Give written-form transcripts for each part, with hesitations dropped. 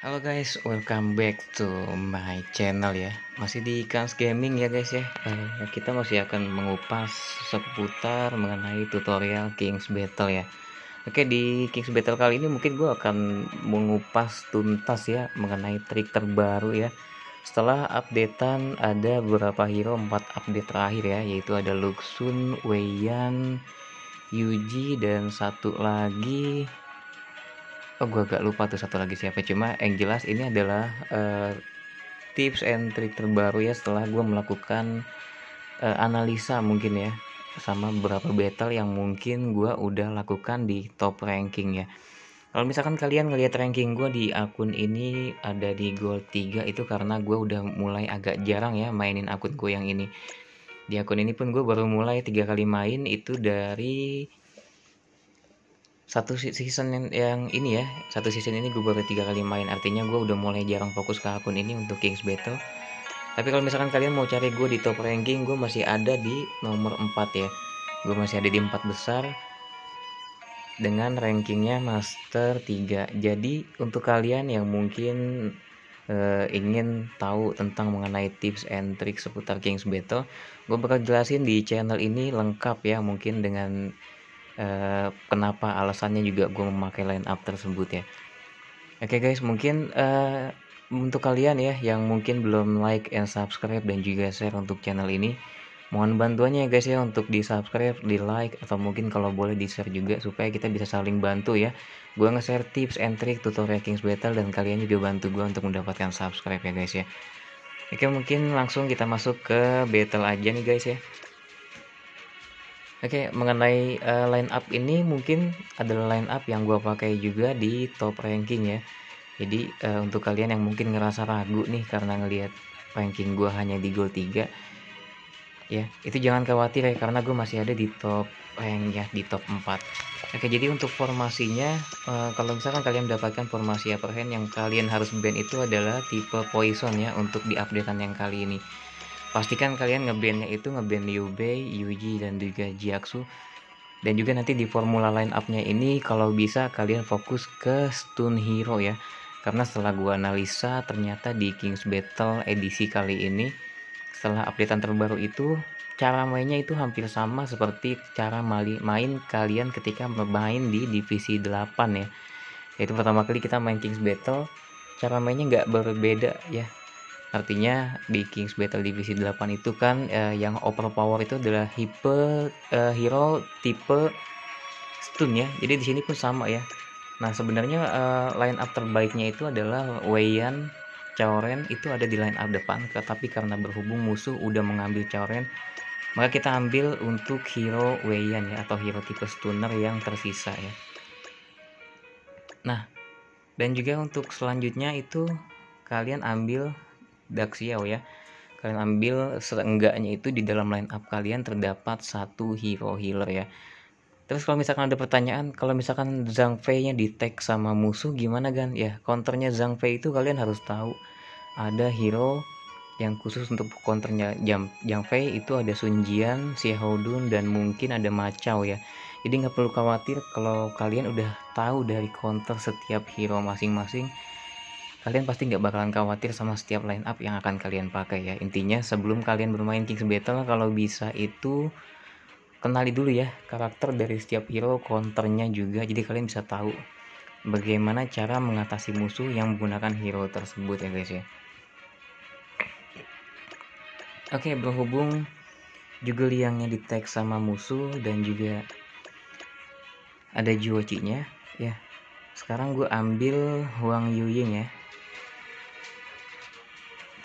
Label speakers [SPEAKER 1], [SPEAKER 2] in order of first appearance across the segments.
[SPEAKER 1] Halo guys, welcome back to my channel ya. Masih di Kans Gaming ya guys ya. Kita masih akan mengupas seputar mengenai tutorial King's Battle ya. Oke, di King's Battle kali ini mungkin gue akan mengupas tuntas ya mengenai trik terbaru ya. Setelah updatean ada beberapa hero 4 update terakhir ya, yaitu ada Luxun, Wei Yan, Yuji, dan satu lagi. Oh, gue agak lupa tuh satu lagi siapa. Cuma yang jelas ini adalah tips and trik terbaru ya setelah gue melakukan analisa mungkin ya sama beberapa battle yang mungkin gue udah lakukan di top ranking ya. Kalau misalkan kalian ngelihat ranking gue di akun ini ada di gold 3, itu karena gue udah mulai agak jarang ya mainin akun gue yang ini. Di akun ini pun gue baru mulai 3 kali main, itu dari satu season yang ini ya, satu season ini gue baru 3 kali main, artinya gue udah mulai jarang fokus ke akun ini untuk King's Battle. Tapi kalau misalkan kalian mau cari gue di top ranking, gue masih ada di nomor 4 ya, gue masih ada di 4 besar dengan rankingnya master 3. Jadi untuk kalian yang mungkin ingin tahu tentang mengenai tips and trik seputar King's Battle, gue bakal jelasin di channel ini lengkap ya, mungkin dengan kenapa alasannya juga gue memakai line up tersebut ya. Oke guys, mungkin untuk kalian ya yang mungkin belum like and subscribe dan juga share untuk channel ini, mohon bantuannya ya guys ya untuk di subscribe, di like, atau mungkin kalau boleh di share juga supaya kita bisa saling bantu ya. Gue nge-share tips and trick tutorial King's Battle dan kalian juga bantu gue untuk mendapatkan subscribe ya guys ya. Oke, mungkin langsung kita masuk ke battle aja nih guys ya. Oke, mengenai line up ini mungkin adalah line up yang gue pakai juga di top ranking ya. Jadi untuk kalian yang mungkin ngerasa ragu nih karena ngelihat ranking gue hanya di gold 3 ya, itu jangan khawatir ya, karena gue masih ada di top rank ya, di top 4. Oke, jadi untuk formasinya, kalau misalkan kalian mendapatkan formasi upper hand, yang kalian harus ban itu adalah tipe poison ya untuk di updatean yang kali ini. Pastikan kalian ngebannya itu ngeban Liu Bei, Yuji, dan juga Jiaxu. Dan juga nanti di formula line up-nya ini kalau bisa kalian fokus ke stun hero ya. Karena setelah gua analisa ternyata di King's Battle edisi kali ini, setelah updatean terbaru itu, cara mainnya itu hampir sama seperti cara main kalian ketika bermain di divisi 8 ya. Yaitu pertama kali kita main King's Battle, cara mainnya nggak berbeda ya. Artinya di King's Battle Divisi 8 itu kan yang overpower itu adalah hero tipe stun ya. Jadi di sini pun sama ya. Nah, sebenarnya line up terbaiknya itu adalah Wei Yan, Cao Ren itu ada di line up depan, tetapi karena berhubung musuh udah mengambil Cao Ren, maka kita ambil untuk hero Wei Yan ya, atau hero tipe stunner yang tersisa ya. Nah, dan juga untuk selanjutnya itu kalian ambil Daxiao ya. Kalian ambil seenggaknya itu di dalam line up kalian terdapat satu hero healer ya. Terus kalau misalkan ada pertanyaan, kalau misalkan Zhang Fei-nya di tag sama musuh gimana kan? Ya, counternya Zhang Fei itu kalian harus tahu. Ada hero yang khusus untuk counternya Zhang Fei, itu ada Sun Jian, Xiahou Dun, dan mungkin ada Ma Chao ya. Jadi nggak perlu khawatir kalau kalian udah tahu dari counter setiap hero masing-masing. Kalian pasti nggak bakalan khawatir sama setiap line up yang akan kalian pakai ya. Intinya sebelum kalian bermain King's Battle, kalau bisa itu kenali dulu ya karakter dari setiap hero, counternya juga, jadi kalian bisa tahu bagaimana cara mengatasi musuh yang menggunakan hero tersebut ya guys ya. Oke, berhubung juga liangnya di tag sama musuh dan juga ada Juochi-nya ya. Sekarang gue ambil Huang Yuying ya.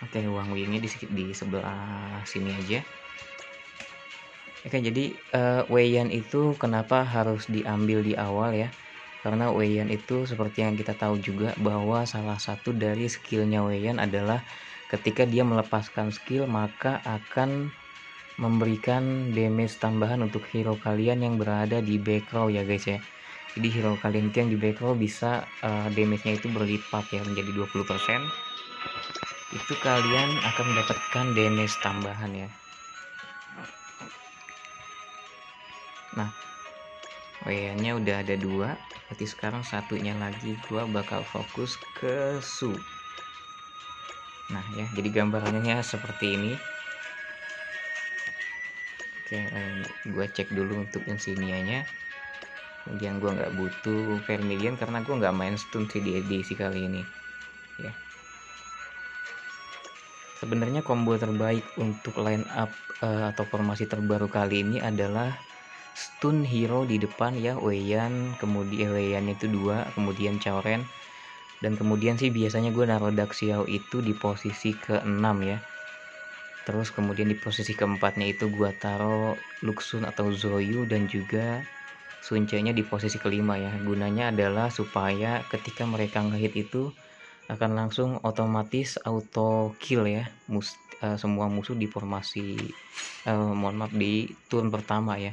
[SPEAKER 1] Oke, Huang Yuyingnya di sebelah sini aja. Oke, jadi Wei Yan itu kenapa harus diambil di awal ya? Karena Wei Yan itu seperti yang kita tahu juga bahwa salah satu dari skillnya Wei Yan adalah ketika dia melepaskan skill maka akan memberikan damage tambahan untuk hero kalian yang berada di back row ya guys ya. Jadi hero kalian yang di back row bisa damage-nya itu berlipat ya menjadi 20%. Itu kalian akan mendapatkan damage tambahan ya. Nah, WN-nya udah ada 2, berarti sekarang satunya lagi gua bakal fokus ke Su. Nah ya, jadi gambarnya seperti ini. Oke, gua cek dulu untuk insignianya. Kemudian gua nggak butuh Vermilion karena gua nggak main stun sih di edisi kali ini ya. Sebenarnya combo terbaik untuk line up atau formasi terbaru kali ini adalah stun hero di depan ya, Weiyan, kemudian Weiyan itu 2, kemudian Choren, dan kemudian sih biasanya gue naruh Daxiao itu di posisi ke-6 ya. Terus kemudian di posisi keempatnya itu gue taruh Luxun atau Zoyu, dan juga Sunce-nya di posisi kelima ya. Gunanya adalah supaya ketika mereka ngehit itu akan langsung otomatis auto kill ya, semua musuh di formasi mohon maaf, di turn pertama ya.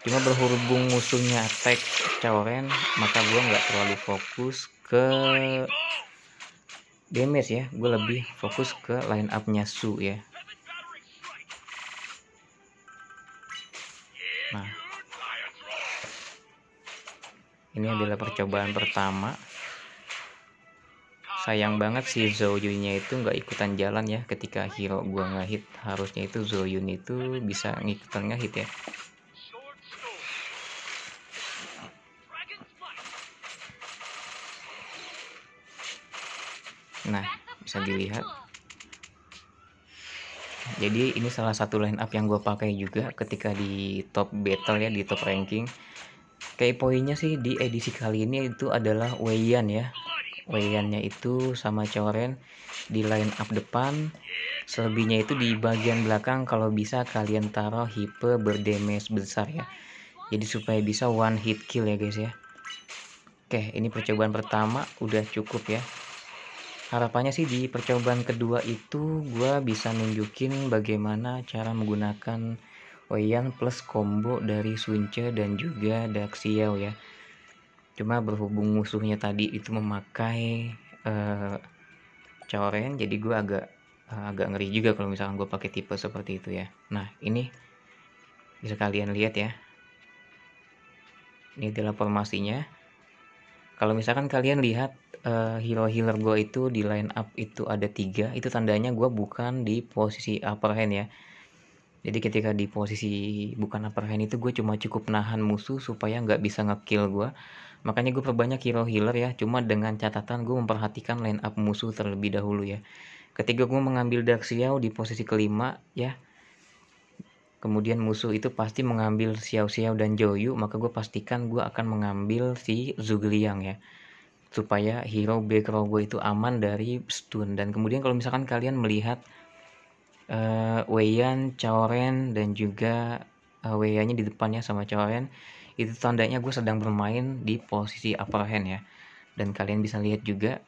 [SPEAKER 1] Cuma berhubung musuhnya attack Choren, maka gue nggak terlalu fokus ke damage ya, gue lebih fokus ke line up nya Su ya. Nah, ini adalah percobaan pertama. Sayang banget si Zoyun-nya itu nggak ikutan jalan ya ketika hero gua ngehit. Harusnya itu Zoyun itu bisa ngikutan ngehit ya. Nah, bisa dilihat. Jadi ini salah satu line up yang gue pakai juga ketika di top battle ya, di top ranking. Kayak poinnya sih di edisi kali ini itu adalah Weiyan ya. Weiyan-nya itu sama Choren di line up depan. Selebihnya itu di bagian belakang, kalau bisa kalian taruh hipe berdamage besar ya. Jadi supaya bisa one hit kill ya guys ya. Oke, ini percobaan pertama udah cukup ya. Harapannya sih di percobaan kedua itu gue bisa nunjukin bagaimana cara menggunakan Weiyan plus combo dari Sunce dan juga Daxiao ya. Cuma berhubung musuhnya tadi itu memakai Choren, jadi gue agak ngeri juga kalau misalkan gue pakai tipe seperti itu ya. Nah, ini bisa kalian lihat ya. Ini adalah formasinya. Kalau misalkan kalian lihat hero healer gue itu di line up itu ada 3, itu tandanya gue bukan di posisi upper hand ya. Jadi ketika di posisi bukan upper hand itu gue cuma cukup nahan musuh supaya nggak bisa ngekill gue. Makanya gue perbanyak hero healer ya, cuma dengan catatan gue memperhatikan line up musuh terlebih dahulu ya. Ketika gue mengambil Daxiao di posisi kelima ya, kemudian musuh itu pasti mengambil Xiao Xiao dan Joyu, maka gue pastikan gue akan mengambil si Zhugliang ya, supaya hero back row gue itu aman dari stun. Dan kemudian kalau misalkan kalian melihat Weiyan, Choren, dan juga Weiyan-nya di depannya sama Choren, itu tandanya gue sedang bermain di posisi upper hand ya. Dan kalian bisa lihat juga,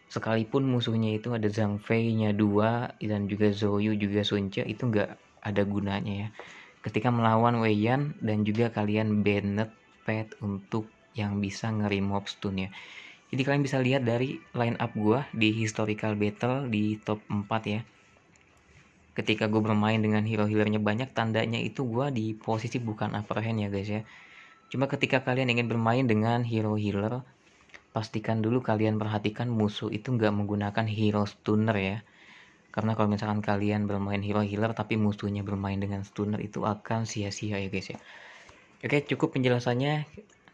[SPEAKER 1] sekalipun musuhnya itu ada Zhang Fei-nya 2 dan juga Zoyu juga Sunce, itu nggak ada gunanya ya ketika melawan Weiyan, dan juga kalian banned pet untuk yang bisa nge-remove stun ya. Jadi kalian bisa lihat dari line up gua di historical battle di top 4 ya. Ketika gue bermain dengan hero healernya banyak, tandanya itu gua di posisi bukan upper hand ya guys ya. Cuma ketika kalian ingin bermain dengan hero healer, pastikan dulu kalian perhatikan musuh itu nggak menggunakan hero stunner ya. Karena kalau misalkan kalian bermain hero healer tapi musuhnya bermain dengan stunner, itu akan sia-sia ya guys ya. Oke, cukup penjelasannya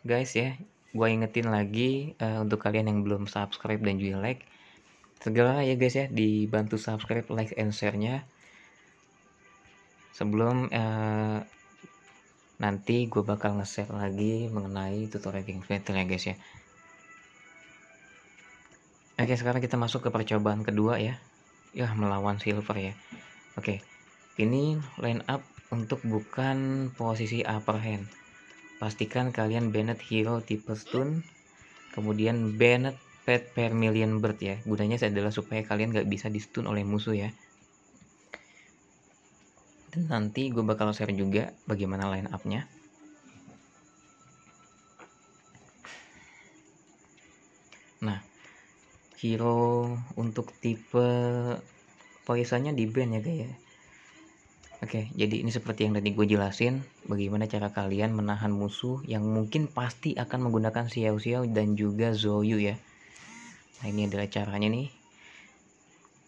[SPEAKER 1] guys ya. Gua ingetin lagi untuk kalian yang belum subscribe dan juga like, segera ya guys ya dibantu subscribe, like, and share-nya sebelum nanti gue bakal nge-share lagi mengenai tutorial King Battle ya guys ya. Oke, sekarang kita masuk ke percobaan kedua ya. Ya, melawan Silver ya. Oke, ini line up untuk bukan posisi upper hand. Pastikan kalian banned hero tipe stun, kemudian banned pet Vermilion Bird ya. Gunanya adalah supaya kalian gak bisa di stun oleh musuh ya. Dan nanti gue bakal share juga bagaimana line up-nya. Nah, hero untuk tipe poisonnya di ban ya guys ya. Oke, jadi ini seperti yang tadi gue jelasin, bagaimana cara kalian menahan musuh yang mungkin pasti akan menggunakan Xiao Xiao dan juga Zoyu ya. Nah ini adalah caranya nih.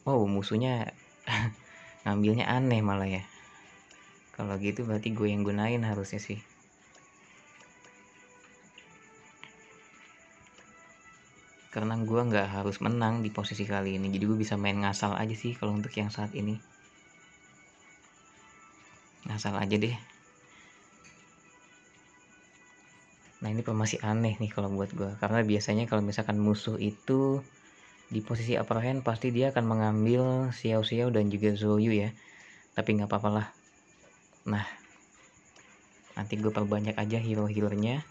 [SPEAKER 1] Oh musuhnya ngambilnya aneh malah ya. Kalau gitu berarti gue yang gunain harusnya sih. Karena gue nggak harus menang di posisi kali ini, jadi gue bisa main ngasal aja sih kalau untuk yang saat ini. Ngasal aja deh. Nah ini masih aneh nih kalau buat gue, karena biasanya kalau misalkan musuh itu di posisi upper hand pasti dia akan mengambil Xiao Xiao dan juga Zoyu ya. Tapi nggak apa-apa lah. Nah nanti gue perbanyak aja hero-healernya.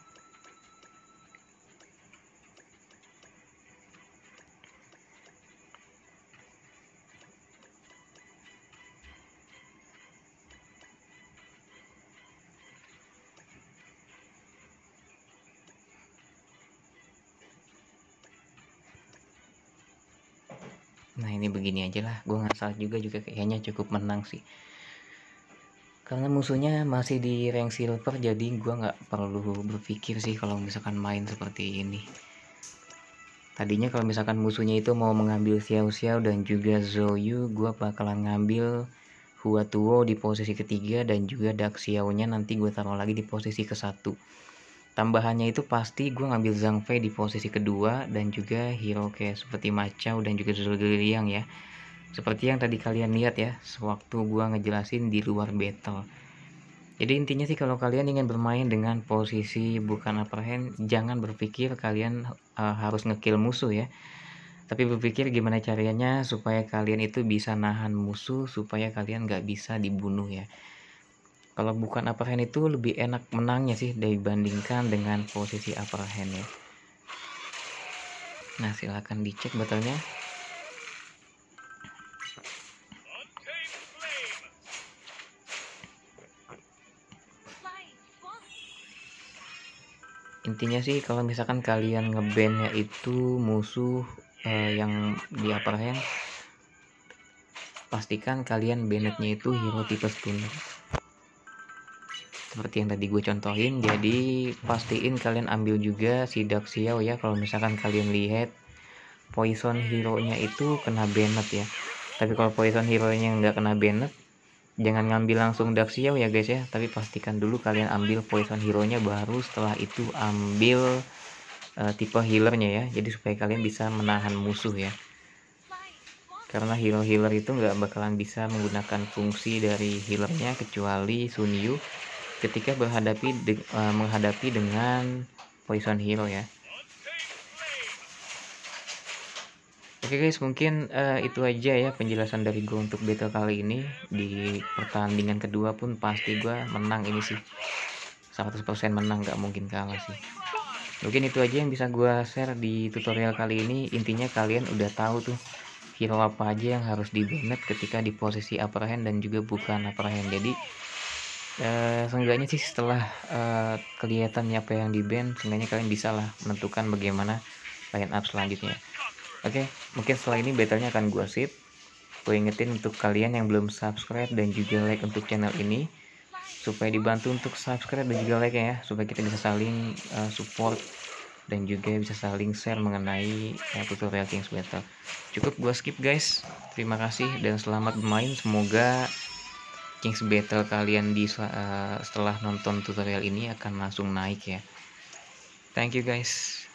[SPEAKER 1] Nah ini begini aja lah, gue ngasal juga kayaknya cukup menang sih. Karena musuhnya masih di rank silver, jadi gue nggak perlu berpikir sih kalau misalkan main seperti ini. Tadinya kalau misalkan musuhnya itu mau mengambil Xiao Xiao dan juga Zoyu, gue bakalan ngambil Hua Tuo di posisi ketiga dan juga Dark Xiao-nya nanti gue taruh lagi di posisi ke-1. Tambahannya itu pasti gue ngambil Zhang Fei di posisi kedua dan juga hero kayak seperti Macau dan juga Zhuge ya. Seperti yang tadi kalian lihat ya, sewaktu gue ngejelasin di luar battle. Jadi intinya sih kalau kalian ingin bermain dengan posisi bukan upper hand, jangan berpikir kalian harus ngekill musuh ya. Tapi berpikir gimana caranya supaya kalian itu bisa nahan musuh, supaya kalian nggak bisa dibunuh ya. Kalau bukan upper hand itu lebih enak menangnya sih dibandingkan dengan posisi upper hand ya. Nah silahkan dicek battlenya. Intinya sih kalau misalkan kalian ngebandnya itu musuh yang di upper hand, pastikan kalian bannetnya itu hero tipe stunner seperti yang tadi gue contohin. Jadi pastiin kalian ambil juga si Dark Xiao ya kalau misalkan kalian lihat poison hero nya itu kena banned ya. Tapi kalau poison hero nya nggak kena banned, jangan ngambil langsung Dark Xiao ya guys ya, tapi pastikan dulu kalian ambil poison hero nya, baru setelah itu ambil tipe healernya ya, jadi supaya kalian bisa menahan musuh ya. Karena healer itu nggak bakalan bisa menggunakan fungsi dari healernya kecuali Sun Yu ketika menghadapi dengan poison hero ya. Oke guys, mungkin itu aja ya penjelasan dari gue untuk battle kali ini. Di pertandingan kedua pun pasti gue menang ini sih, 100% menang, gak mungkin kalah sih. Mungkin itu aja yang bisa gue share di tutorial kali ini. Intinya kalian udah tahu tuh hero apa aja yang harus di banned ketika di posisi upper hand dan juga bukan upper hand. Jadi seenggaknya sih setelah kelihatan apa yang di ban, seenggaknya kalian bisa lah menentukan bagaimana line up selanjutnya. Oke, mungkin setelah ini battlenya akan gue sip. Gue ingetin untuk kalian yang belum subscribe dan juga like untuk channel ini, supaya dibantu untuk subscribe dan juga like ya, supaya kita bisa saling support dan juga bisa saling share mengenai tutorial King's Battle. Cukup gue skip guys. Terima kasih dan selamat bermain. Semoga King's Battle kalian di setelah nonton tutorial ini akan langsung naik ya. Thank you guys.